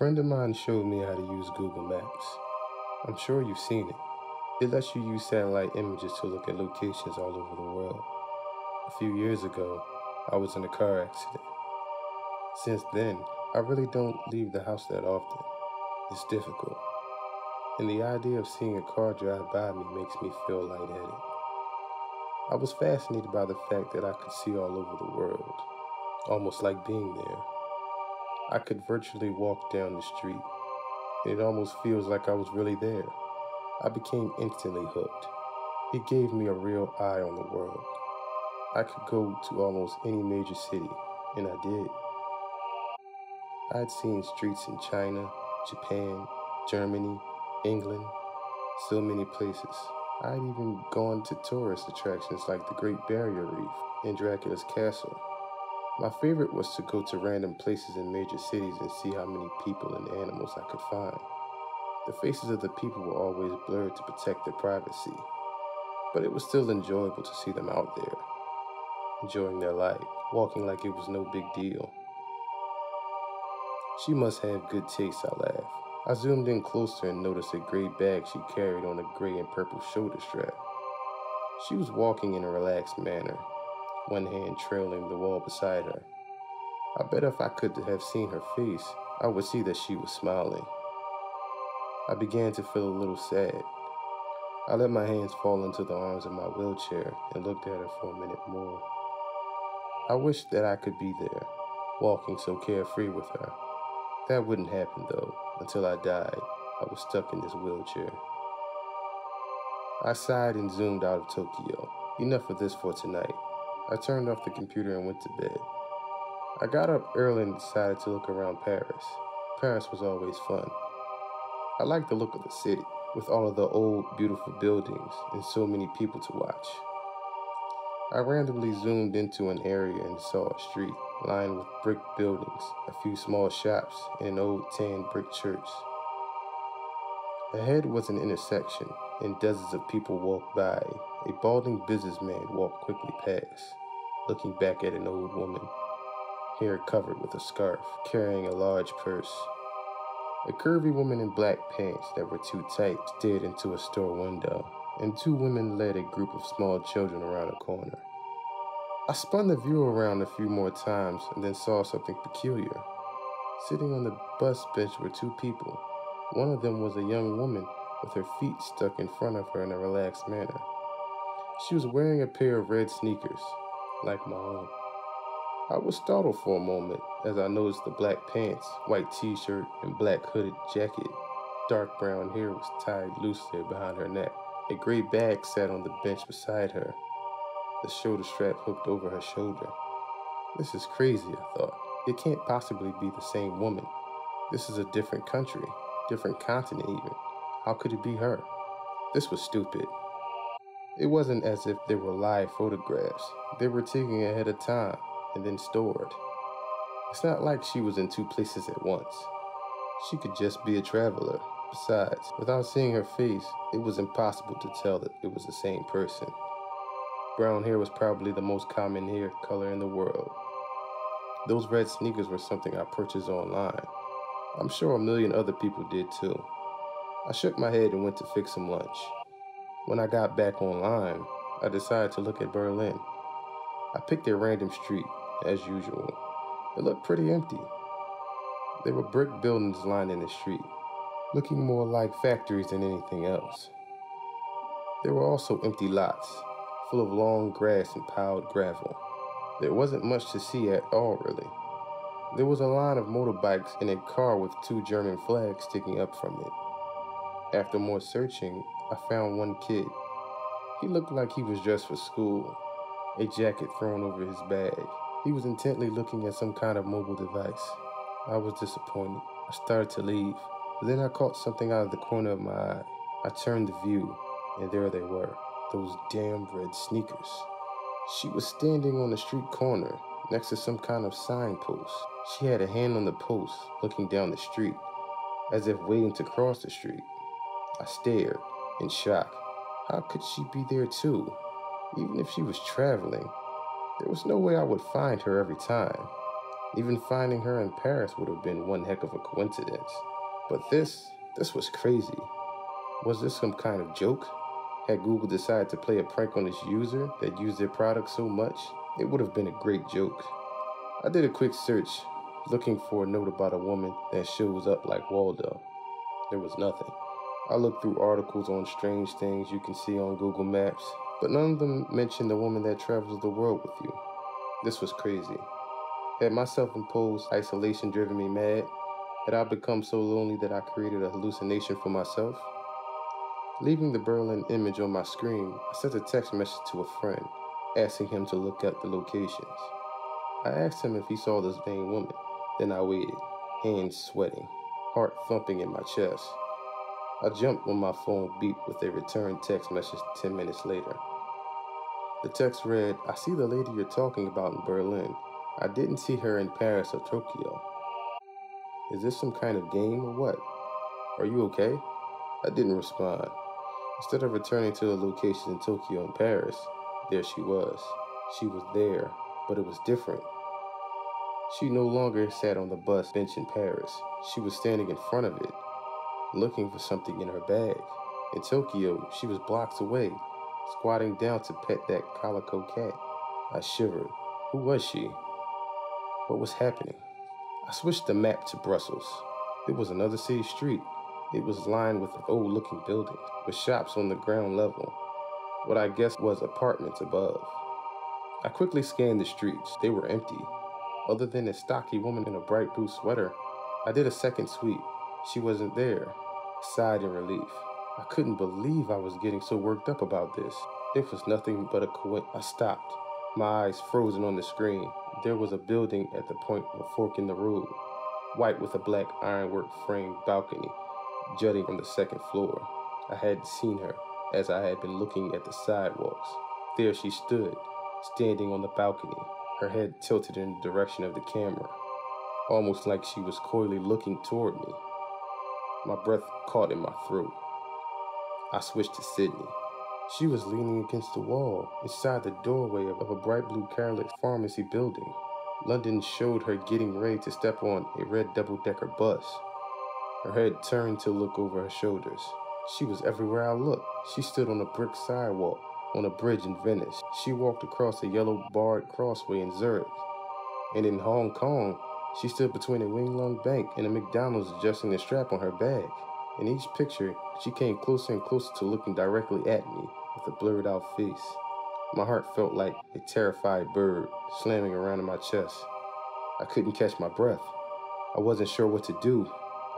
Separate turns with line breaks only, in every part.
Friend of mine showed me how to use Google Maps. I'm sure you've seen it. It lets you use satellite images to look at locations all over the world. A few years ago, I was in a car accident. Since then, I really don't leave the house that often. It's difficult. And the idea of seeing a car drive by me makes me feel lightheaded. I was fascinated by the fact that I could see all over the world, almost like being there. I could virtually walk down the street, and it almost feels like I was really there. I became instantly hooked. It gave me a real eye on the world. I could go to almost any major city, and I did. I had seen streets in China, Japan, Germany, England, so many places. I had even gone to tourist attractions like the Great Barrier Reef and Dracula's Castle. My favorite was to go to random places in major cities and see how many people and animals I could find. The faces of the people were always blurred to protect their privacy, but it was still enjoyable to see them out there, enjoying their life, walking like it was no big deal. She must have good taste, I laughed. I zoomed in closer and noticed a gray bag she carried on a gray and purple shoulder strap. She was walking in a relaxed manner, one hand trailing the wall beside her. I bet if I could have seen her face, I would see that she was smiling. I began to feel a little sad. I let my hands fall into the arms of my wheelchair and looked at her for a minute more. I wished that I could be there, walking so carefree with her. That wouldn't happen though. Until I died, I was stuck in this wheelchair. I sighed and zoomed out of Tokyo. Enough of this for tonight. I turned off the computer and went to bed. I got up early and decided to look around Paris. Paris was always fun. I liked the look of the city, with all of the old, beautiful buildings and so many people to watch. I randomly zoomed into an area and saw a street lined with brick buildings, a few small shops, and an old tan brick church. Ahead was an intersection, and dozens of people walked by. A balding businessman walked quickly past, looking back at an old woman, hair covered with a scarf, carrying a large purse. A curvy woman in black pants that were too tight stared into a store window, and two women led a group of small children around a corner. I spun the view around a few more times and then saw something peculiar. Sitting on the bus bench were two people. One of them was a young woman with her feet stuck in front of her in a relaxed manner. She was wearing a pair of red sneakers, like my own. I was startled for a moment as I noticed the black pants, white t-shirt, and black hooded jacket. Dark brown hair was tied loosely behind her neck. A gray bag sat on the bench beside her, the shoulder strap hooked over her shoulder. This is crazy, I thought. It can't possibly be the same woman. This is a different country, different continent even. How could it be her? This was stupid. It wasn't as if they were live photographs. They were taken ahead of time and then stored. It's not like she was in two places at once. She could just be a traveler. Besides, without seeing her face, it was impossible to tell that it was the same person. Brown hair was probably the most common hair color in the world. Those red sneakers were something I purchased online. I'm sure a million other people did too. I shook my head and went to fix some lunch. When I got back online, I decided to look at Berlin. I picked a random street, as usual. It looked pretty empty. There were brick buildings lining the street, looking more like factories than anything else. There were also empty lots, full of long grass and piled gravel. There wasn't much to see at all, really. There was a line of motorbikes and a car with two German flags sticking up from it. After more searching, I found one kid. He looked like he was dressed for school, a jacket thrown over his bag. He was intently looking at some kind of mobile device. I was disappointed. I started to leave, but then I caught something out of the corner of my eye. I turned the view, and there they were, those damn red sneakers. She was standing on the street corner, next to some kind of signpost. She had a hand on the post, looking down the street, as if waiting to cross the street. I stared, in shock. How could she be there too? Even if she was traveling, there was no way I would find her every time. Even finding her in Paris would have been one heck of a coincidence. But this was crazy. Was this some kind of joke? Had Google decided to play a prank on its user that used their product so much? It would have been a great joke. I did a quick search, looking for a note about a woman that shows up like Waldo. There was nothing. I looked through articles on strange things you can see on Google Maps, but none of them mentioned the woman that travels the world with you. This was crazy. Had my self-imposed isolation driven me mad? Had I become so lonely that I created a hallucination for myself? Leaving the Berlin image on my screen, I sent a text message to a friend, asking him to look at the locations. I asked him if he saw the same woman. Then I waited, hands sweating, heart thumping in my chest. I jumped when my phone beeped with a return text message 10 minutes later. The text read, "I see the lady you're talking about in Berlin. I didn't see her in Paris or Tokyo. Is this some kind of game or what? Are you okay?" I didn't respond. Instead of returning to the locations in Tokyo and Paris, there she was. She was there, but it was different. She no longer sat on the bus bench in Paris. She was standing in front of it, looking for something in her bag. In Tokyo, she was blocks away, squatting down to pet that calico cat. I shivered. Who was she? What was happening? I switched the map to Brussels. It was another city street. It was lined with old-looking buildings, with shops on the ground level, what I guessed was apartments above. I quickly scanned the streets. They were empty. Other than a stocky woman in a bright blue sweater, I did a second sweep. She wasn't there. I sighed in relief. I couldn't believe I was getting so worked up about this. It was nothing but a coincidence. I stopped, my eyes frozen on the screen. There was a building at the point of a fork in the road, white with a black ironwork framed balcony jutting from the second floor. I hadn't seen her, as I had been looking at the sidewalks. There she stood, standing on the balcony, her head tilted in the direction of the camera, almost like she was coyly looking toward me. My breath caught in my throat. I switched to Sydney. She was leaning against the wall, inside the doorway of a bright blue Catholic pharmacy building. London showed her getting ready to step on a red double-decker bus. Her head turned to look over her shoulders. She was everywhere I looked. She stood on a brick sidewalk, on a bridge in Venice. She walked across a yellow barred crossway in Zurich. And in Hong Kong, she stood between a Wing Lung Bank and a McDonald's adjusting the strap on her bag. In each picture, she came closer and closer to looking directly at me with a blurred out face. My heart felt like a terrified bird slamming around in my chest. I couldn't catch my breath. I wasn't sure what to do.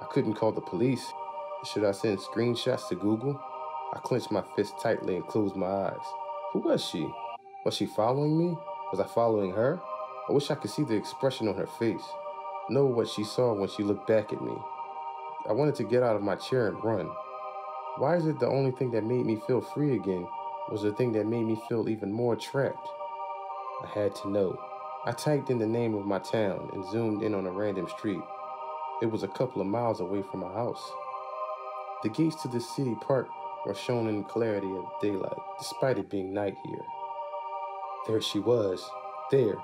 I couldn't call the police. Should I send screenshots to Google? I clenched my fist tightly and closed my eyes. Who was she? Was she following me? Was I following her? I wish I could see the expression on her face, know what she saw when she looked back at me. I wanted to get out of my chair and run. Why is it the only thing that made me feel free again was the thing that made me feel even more trapped? I had to know. I typed in the name of my town and zoomed in on a random street. It was a couple of miles away from my house. The gates to the city park were shown in the clarity of daylight, despite it being night here. There she was. There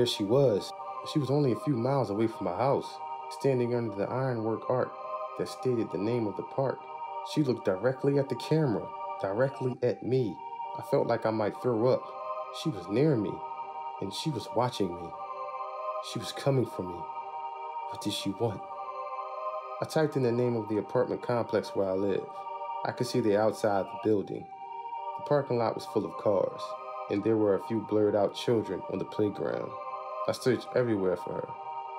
she was. She was only a few miles away from my house, standing under the ironwork arch that stated the name of the park. She looked directly at the camera, directly at me. I felt like I might throw up. She was near me, and she was watching me. She was coming for me. What did she want? I typed in the name of the apartment complex where I live. I could see the outside of the building. The parking lot was full of cars, and there were a few blurred out children on the playground. I searched everywhere for her.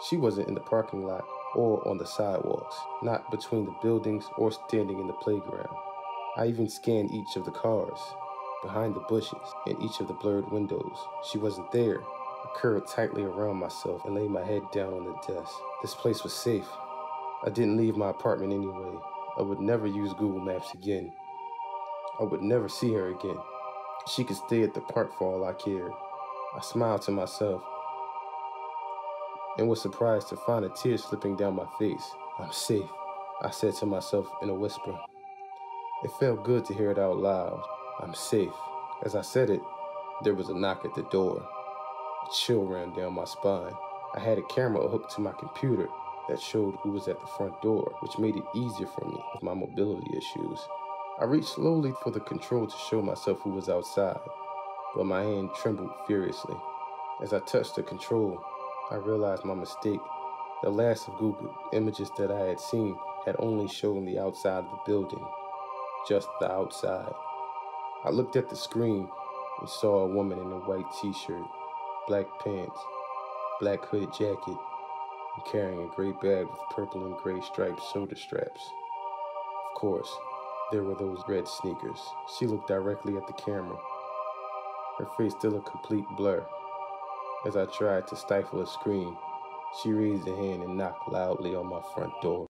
She wasn't in the parking lot or on the sidewalks, not between the buildings or standing in the playground. I even scanned each of the cars, behind the bushes, and each of the blurred windows. She wasn't there. I curled tightly around myself and laid my head down on the desk. This place was safe. I didn't leave my apartment anyway. I would never use Google Maps again. I would never see her again. She could stay at the park for all I cared. I smiled to myself and was surprised to find a tear slipping down my face. I'm safe, I said to myself in a whisper. It felt good to hear it out loud. I'm safe. As I said it, there was a knock at the door. A chill ran down my spine. I had a camera hooked to my computer that showed who was at the front door, which made it easier for me with my mobility issues. I reached slowly for the control to show myself who was outside, but my hand trembled furiously. As I touched the control, I realized my mistake. The last of Google images that I had seen had only shown the outside of the building, just the outside. I looked at the screen and saw a woman in a white t-shirt, black pants, black hooded jacket, and carrying a gray bag with purple and gray striped shoulder straps. Of course, there were those red sneakers. She looked directly at the camera, her face still a complete blur. As I tried to stifle a scream, she raised a hand and knocked loudly on my front door.